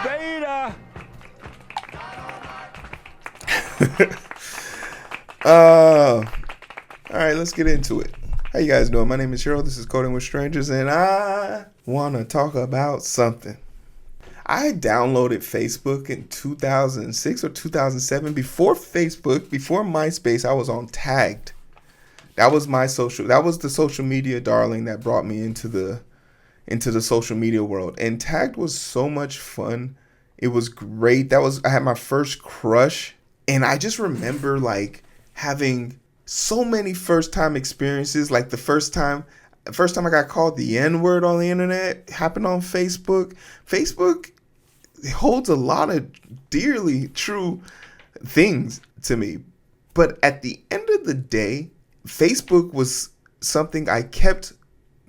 Beta. All right, let's get into it. How you guys doing? My name is Cheryl. This is Coding with Strangers, and I want to talk about something. I downloaded Facebook in 2006 or 2007. Before Facebook, before MySpace, I was on Tagged. That was the social media darling that brought me into the social media world. And Tagged was so much fun. It was great. I had my first crush, and I just remember like having so many first time experiences. Like the first time I got called the N-word on the internet happened on Facebook. Facebook holds a lot of dearly true things to me. But at the end of the day, Facebook was something I kept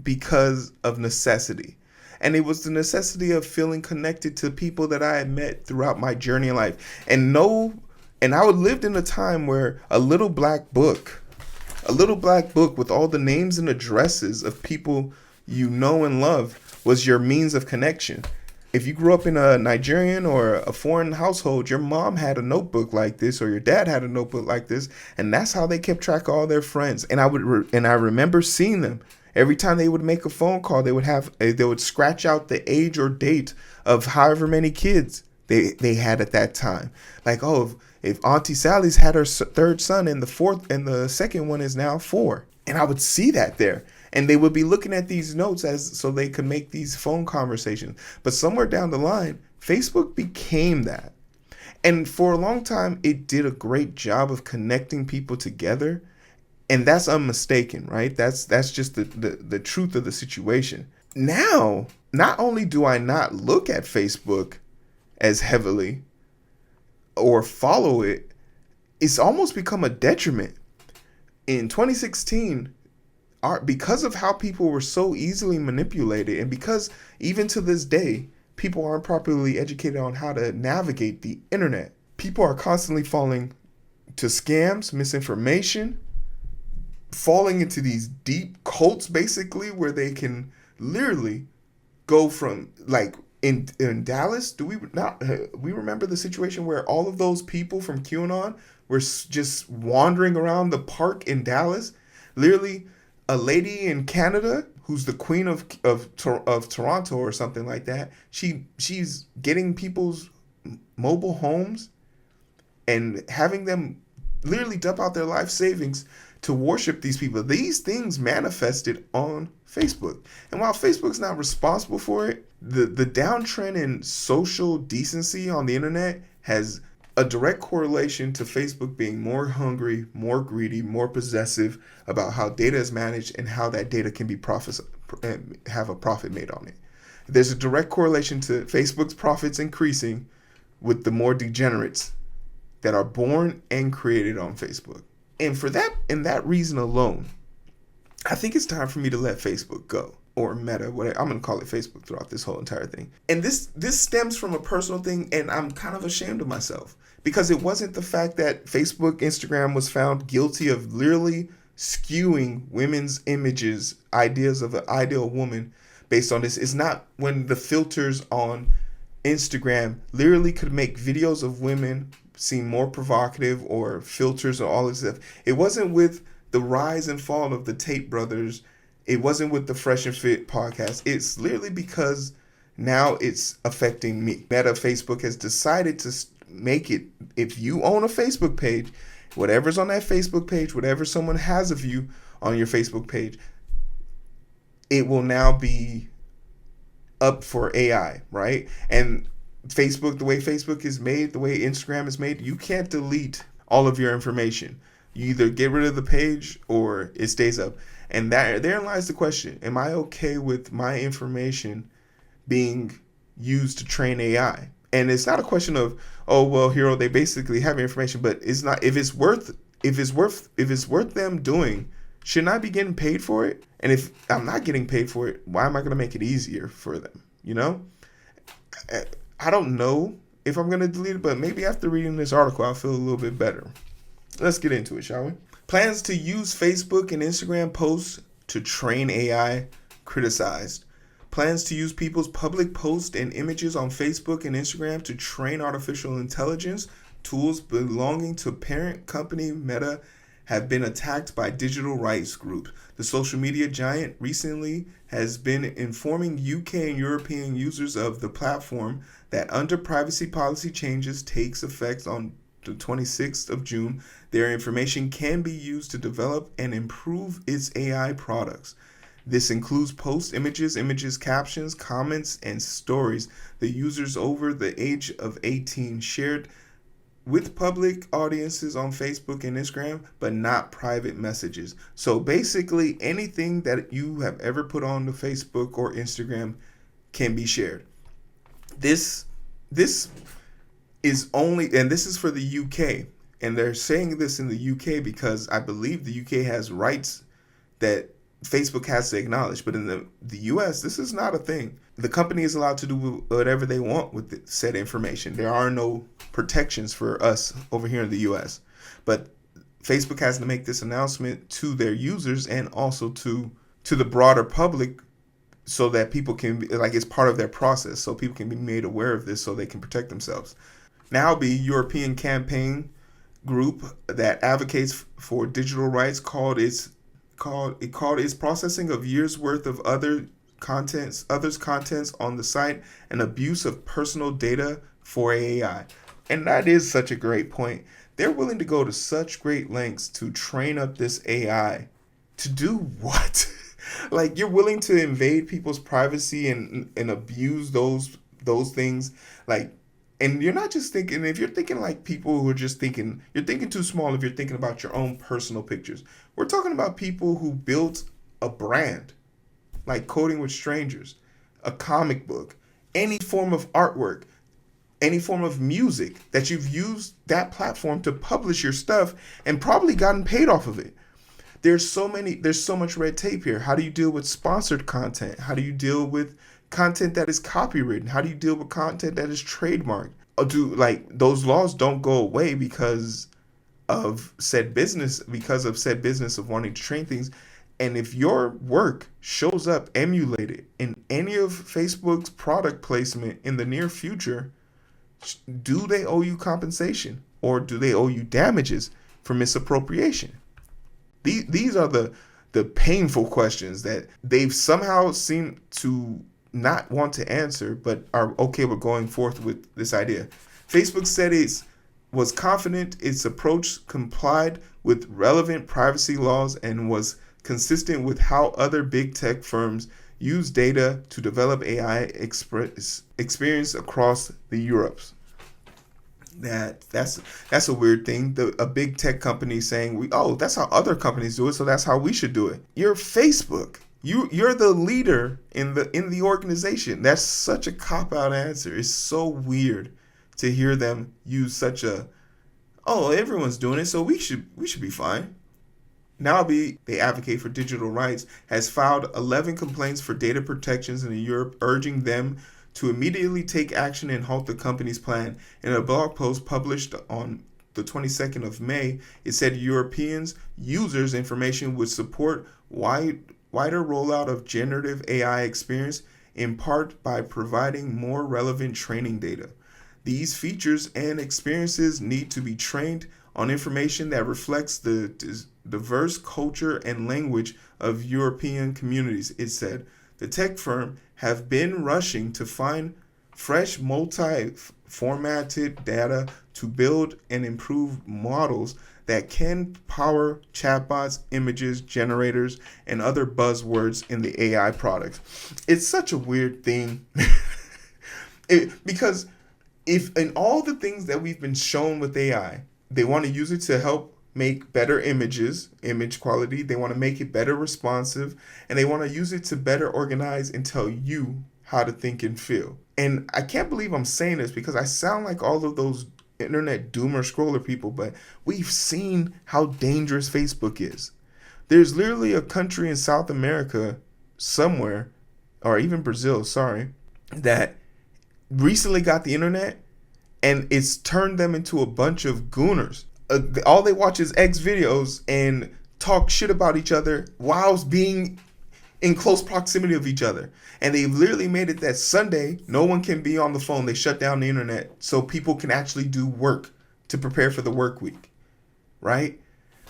because of necessity. And it was the necessity of feeling connected to people that I had met throughout my journey in life. And I would lived in a time where a little black book with all the names and addresses of people you know and love was your means of connection. If you grew up in a Nigerian or a foreign household, your mom had a notebook like this, or your dad had a notebook like this, and that's how they kept track of all their friends. And I remember seeing them every time they would make a phone call. They would scratch out the age or date of however many kids they had at that time. Like, oh, if Auntie Sally's had her third son and the second one is now 4, and I would see that there. And they would be looking at these notes so they could make these phone conversations. But somewhere down the line, Facebook became that. And for a long time, it did a great job of connecting people together. And that's unmistaken, right? That's just the truth of the situation. Now, not only do I not look at Facebook as heavily or follow it, it's almost become a detriment. In 2016, because of how people were so easily manipulated, and because even to this day, people aren't properly educated on how to navigate the internet, people are constantly falling to scams, misinformation, falling into these deep cults, basically, where they can literally go from, like, in Dallas, we remember the situation where all of those people from QAnon were just wandering around the park in Dallas, literally. A lady in Canada who's the queen of Toronto or something like that. She's getting people's mobile homes and having them literally dump out their life savings to worship these people. These things manifested on Facebook. And while Facebook's not responsible for it, the downtrend in social decency on the internet has a direct correlation to Facebook being more hungry, more greedy, more possessive about how data is managed and how that data can be have a profit made on it. There's a direct correlation to Facebook's profits increasing with the more degenerates that are born and created on Facebook. And for that reason alone, I think it's time for me to let Facebook go. Or Meta, whatever. I'm going to call it Facebook throughout this whole entire thing. And this stems from a personal thing, and I'm kind of ashamed of myself. Because it wasn't the fact that Facebook, Instagram was found guilty of literally skewing women's images, ideas of an ideal woman based on this. It's not when the filters on Instagram literally could make videos of women seem more provocative, or filters or all this stuff. It wasn't with the rise and fall of the Tate brothers. It wasn't with the Fresh and Fit podcast. It's literally because now it's affecting me. Meta, Facebook has decided to make it, if you own a Facebook page, whatever's on that Facebook page, whatever someone has of you on your Facebook page, it will now be up for AI, right? And Facebook, the way Facebook is made, the way Instagram is made, you can't delete all of your information. You either get rid of the page or it stays up. And therein lies the question. Am I okay with my information being used to train AI? And it's not a question of, oh, well, Hero, they basically have information, but it's not, if it's worth them doing, shouldn't I be getting paid for it? And if I'm not getting paid for it, why am I going to make it easier for them? You know? I don't know if I'm going to delete it, but maybe after reading this article, I'll feel a little bit better. Let's get into it, shall we? Plans to use Facebook and Instagram posts to train AI criticized. plans to use people's public posts and images on Facebook and Instagram to train artificial intelligence. Tools belonging to parent company Meta have been attacked by digital rights groups. The social media giant recently has been informing UK and European users of the platform that under privacy policy changes takes effect on the 26th of June, their information can be used to develop and improve its AI products. This includes post images, captions, comments, and stories the users over the age of 18 shared with public audiences on Facebook and Instagram, but not private messages. So basically, anything that you have ever put on to Facebook or Instagram can be shared. This is only, and this is for the UK, and they're saying this in the UK because I believe the UK has rights that Facebook has to acknowledge, but in the US, this is not a thing. The company is allowed to do whatever they want with said information. There are no protections for us over here in the US, but Facebook has to make this announcement to their users and also to the broader public so that people can be, like, it's part of their process, so people can be made aware of this so they can protect themselves. Now, the European campaign group that advocates for digital rights called its processing of years worth of others' contents on the site and abuse of personal data for AI. And that is such a great point. They're willing to go to such great lengths to train up this AI to do what? Like, you're willing to invade people's privacy and abuse those things, like. And you're not just thinking, if you're thinking like people who are just thinking, you're thinking too small if you're thinking about your own personal pictures. We're talking about people who built a brand, like Coding with Strangers, a comic book, any form of artwork, any form of music that you've used that platform to publish your stuff and probably gotten paid off of it. There's so much red tape here. How do you deal with sponsored content? How do you deal with content that is copywritten? How do you deal with content that is trademarked? Those laws don't go away because of said business of wanting to train things. And if your work shows up emulated in any of Facebook's product placement in the near future, do they owe you compensation or do they owe you damages for misappropriation? These are the painful questions that they've somehow seemed to not want to answer, but are okay with going forth with this idea. Facebook said it was confident its approach complied with relevant privacy laws and was consistent with how other big tech firms use data to develop AI experience across the Europes. That's a weird thing. A big tech company saying, that's how other companies do it, so that's how we should do it. You're Facebook. You're the leader in the organization. That's such a cop-out answer. It's so weird to hear them use such a, everyone's doing it, so we should be fine. Noyb, they advocate for digital rights, has filed 11 complaints for data protections in Europe, urging them to immediately take action and halt the company's plan. In a blog post published on the 22nd of May, it said Europeans users' information would support wider rollout of generative AI experience, in part by providing more relevant training data. These features and experiences need to be trained on information that reflects the diverse culture and language of European communities, it said. The tech firm have been rushing to find fresh multi-formatted data to build and improve models that can power chatbots, images, generators, and other buzzwords in the AI products. It's such a weird thing. Because if in all the things that we've been shown with AI, they want to use it to help make better image quality, they want to make it better responsive, and they want to use it to better organize and tell you how to think and feel. And I can't believe I'm saying this because I sound like all of those internet doomer scroller people, but we've seen how dangerous Facebook is. There's literally a country in South America somewhere, or even Brazil, that recently got the internet and it's turned them into a bunch of gooners. All they watch is X videos and talk shit about each other whilst being in close proximity of each other. And they've literally made it that Sunday, no one can be on the phone. They shut down the internet so people can actually do work to prepare for the work week, right?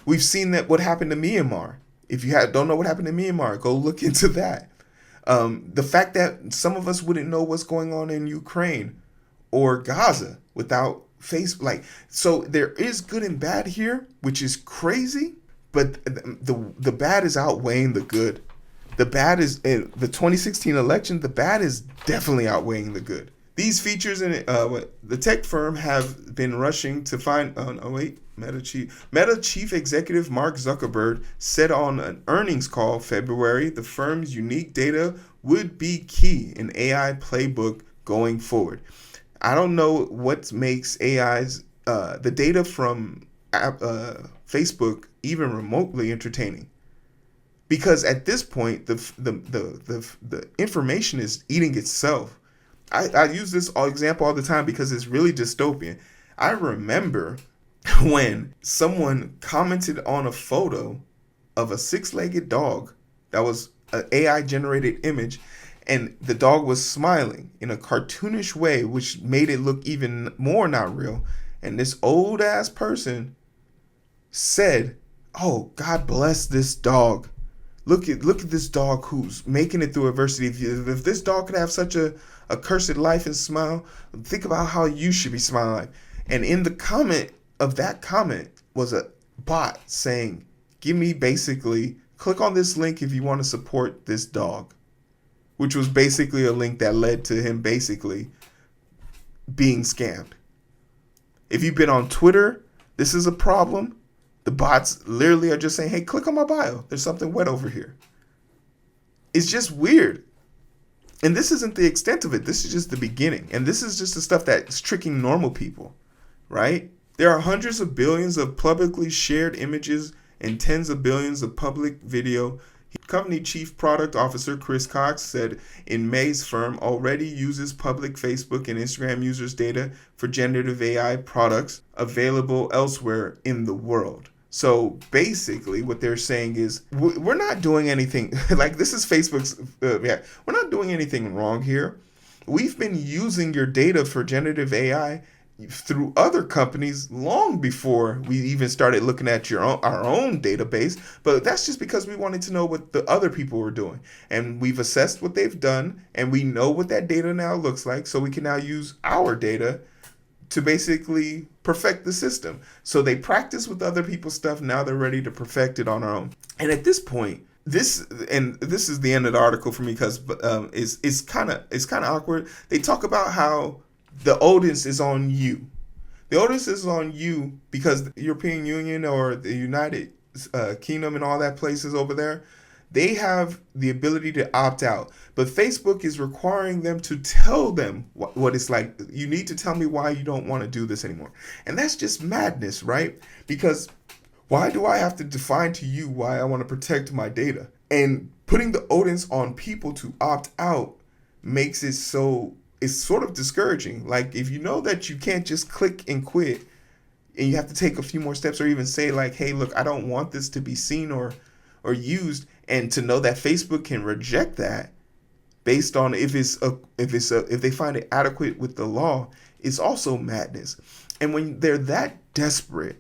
We've seen that what happened to Myanmar. If you don't know what happened to Myanmar, go look into that. The fact that some of us wouldn't know what's going on in Ukraine or Gaza without Facebook. So there is good and bad here, which is crazy, but the bad is outweighing the good. The bad is the 2016 election. The bad is definitely outweighing the good. These features in the tech firm have been rushing to find. Meta chief executive Mark Zuckerberg said on an earnings call February the firm's unique data would be key in AI playbook going forward. I don't know what makes AI's the data from Facebook even remotely entertaining, because at this point the information is eating itself. I use this example all the time because it's really dystopian. I remember when someone commented on a photo of a 6-legged dog that was an AI generated image, and the dog was smiling in a cartoonish way, which made it look even more not real. And this old ass person said, "Oh, God bless this dog. Look at this dog who's making it through adversity. If this dog could have such a cursed life and smile, think about how you should be smiling." And in the comment of that comment was a bot saying, "Give me basically, click on this link if you want to support this dog," which was basically a link that led to him basically being scammed. If you've been on Twitter, this is a problem. The bots literally are just saying, "Hey, click on my bio. There's something wet over here." It's just weird. And this isn't the extent of it. This is just the beginning. And this is just the stuff that's tricking normal people, right? There are hundreds of billions of publicly shared images and tens of billions of public video. Company Chief Product Officer Chris Cox said in May's firm already uses public Facebook and Instagram users' data for generative AI products available elsewhere in the world. So basically what they're saying is we're not doing anything, like this is Facebook's, we're not doing anything wrong here. We've been using your data for generative AI through other companies long before we even started looking at our own database, but that's just because we wanted to know what the other people were doing, and we've assessed what they've done, and we know what that data now looks like, so we can now use our data to basically perfect the system. So they practice with other people's stuff, now they're ready to perfect it on our own. And at this point, this is the end of the article for me, because it's kind of awkward. They talk about how the onus is on you. The onus is on you because the European Union or the United Kingdom and all that places over there, they have the ability to opt out. But Facebook is requiring them to tell them what it's like. You need to tell me why you don't want to do this anymore. And that's just madness, right? Because why do I have to define to you why I want to protect my data? And putting the onus on people to opt out makes it so it's sort of discouraging. Like, if you know that you can't just click and quit, and you have to take a few more steps, or even say like, "Hey, look, I don't want this to be seen or used," and to know that Facebook can reject that based on if they find it adequate with the law, is also madness. And when they're that desperate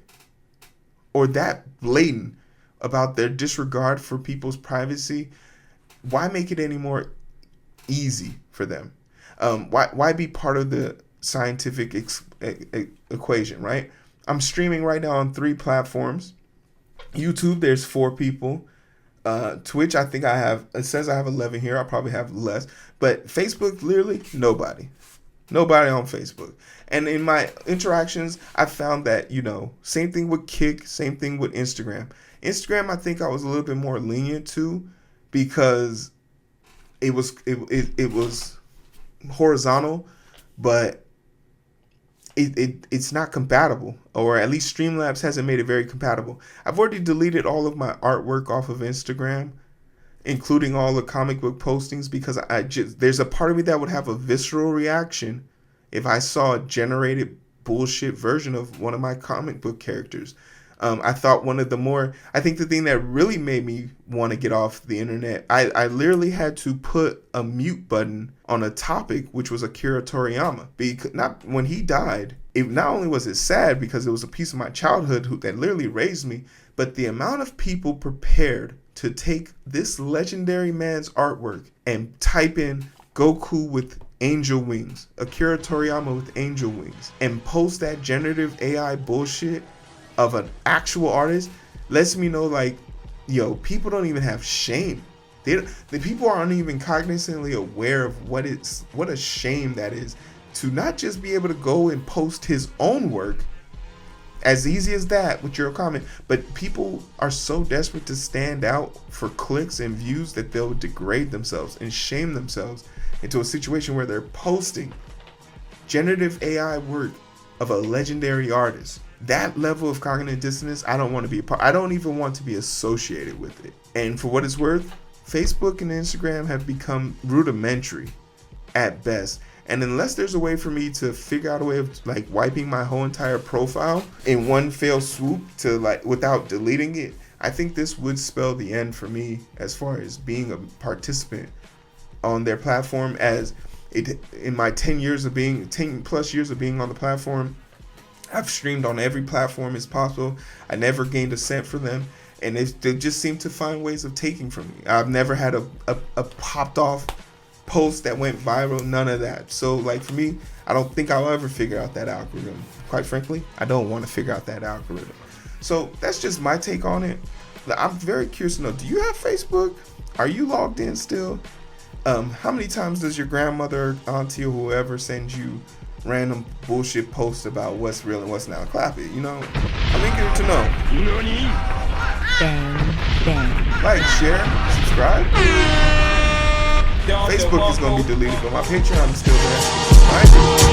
or that blatant about their disregard for people's privacy, why make it any more easy for them? Why be part of the scientific equation, right? I'm streaming right now on 3 platforms. YouTube, there's 4 people. Twitch, I think it says I have 11 here. I'll probably have less. But Facebook, literally nobody. Nobody on Facebook. And in my interactions, I found that, same thing with Kick, same thing with Instagram. Instagram, I think I was a little bit more lenient to, because it was horizontal, but it's not compatible, or at least Streamlabs hasn't made it very compatible. I've already deleted all of my artwork off of Instagram, including all the comic book postings, because there's a part of me that would have a visceral reaction if I saw a generated bullshit version of one of my comic book characters. I thought I think the thing that really made me want to get off the internet, I literally had to put a mute button on a topic, which was Akira Toriyama. Because when he died, not only was it sad because it was a piece of my childhood that literally raised me, but the amount of people prepared to take this legendary man's artwork and type in Goku with angel wings, Akira Toriyama with angel wings, and post that generative AI bullshit of an actual artist lets me know, like, yo, people don't even have shame. The people aren't even cognizantly aware of what a shame that is to not just be able to go and post his own work as easy as that with your comment, but people are so desperate to stand out for clicks and views that they'll degrade themselves and shame themselves into a situation where they're posting generative AI work of a legendary artist. That level of cognitive dissonance, I don't want to be a part. I don't even want to be associated with it. And for what it's worth, Facebook and Instagram have become rudimentary at best. And unless there's a way for me to figure out a way of like wiping my whole entire profile in one fell swoop to like without deleting it, I think this would spell the end for me as far as being a participant on their platform. As it in my 10 plus years of being on the platform, I've streamed on every platform as possible. I never gained a cent for them, and they just seem to find ways of taking from me. I've never had a popped off post that went viral, none of that. So like for me, I don't think I'll ever figure out that algorithm. Quite frankly, I don't want to figure out that algorithm. So that's just my take on it. I'm very curious to know, do you have Facebook? Are you logged in still? How many times does your grandmother, auntie, or whoever send you random bullshit posts about what's real and what's not? Clap it, you know? I'm eager to know. Bang. Like, share, subscribe. Facebook is going to be deleted, but my Patreon is still there.